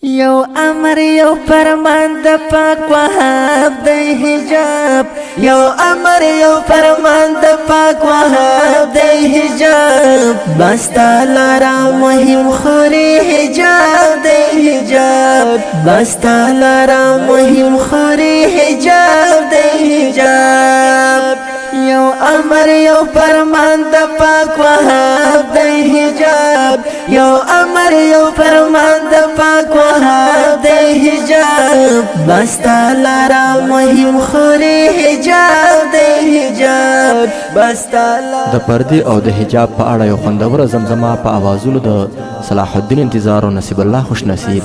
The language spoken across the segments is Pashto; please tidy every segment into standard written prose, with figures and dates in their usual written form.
یو امر یو فرمان د پاک وهاب د حجاب یو امر یو فرمان د پاک وهاب د حجاب بس تعالی را مهم خوري حجاب د حجاب بس تعالی را مهم خوري حجاب د حجاب یو امر یو فرمان د پاک وهاب د حجاب یو امر یو فرمان د پاک وهاب د حجاب بس تعالی را مهم خوري حجاب د حجاب بس تعالی د پردې او د حجاب په اړه یو خوندوره زمزمه په اوازونو د صلاح الدین انتظار او نصیب الله خوش نصیب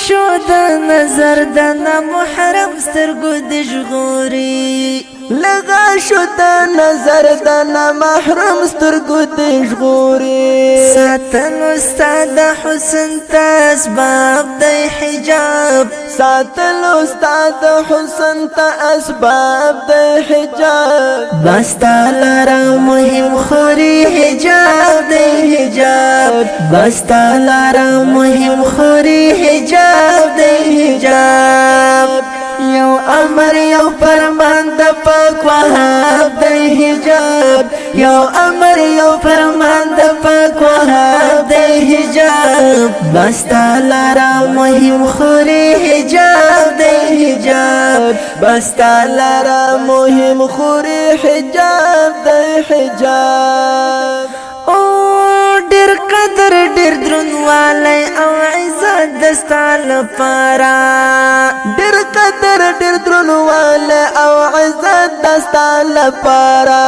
شو د نظر د محرم سترګو د ژغوري لغا شو د نظر د محرم سترګو د ژغوري ساتل استاد حسن ته اسباب د حجاب ساتل استاد حسن ته اسباب د حجاب بس تعالی را مهم خوري حجاب د حجاب بس تعالی را مهم خوري حجاب د حجاب یو امر یو فرمان د پاک وهاب د حجاب یو امر یو فرمان د پاک وهاب د حجاب بس تعالی را مهم خوري حجاب د حجاب بس تعالی را مهم خوري حجاب د حجاب ډیر قدر ډیر درنوالی او عزت دستا لپاره ډیر قدر ډیر درنوالی او عزت دستا لپاره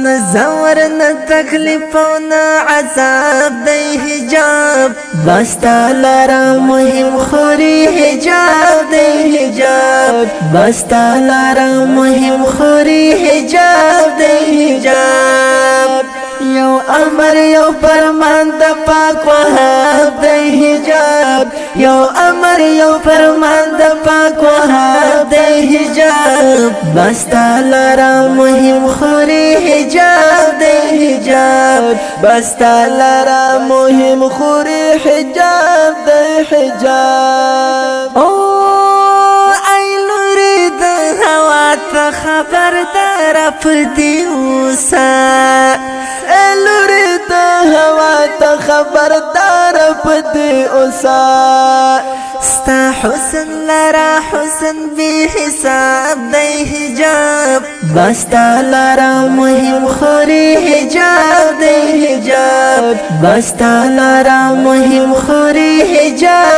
نزور نه تکلیف او نه عذاب د حجاب بس تعالی را مهم خوري حجاب د حجاب بس تعالی را مهم خوري حجاب د حجاب یو امر یو فرمان د پاک وهاب د حجاب یو امر یو فرمان د پاک وهاب د حجاب بس تعالی را مهم خوري حجاب د حجاب بس تعالی را مهم خوري حجاب د حجاب ای لوري د هوا ته خبردار پدې اوسه لوري د هوا ته خبردار پدې اوسه ستا حسن لرا حسن بی حساب د حجاب بس تعالی را مهم خوري حجاب د حجاب بس تعالی را مهم خوري حجاب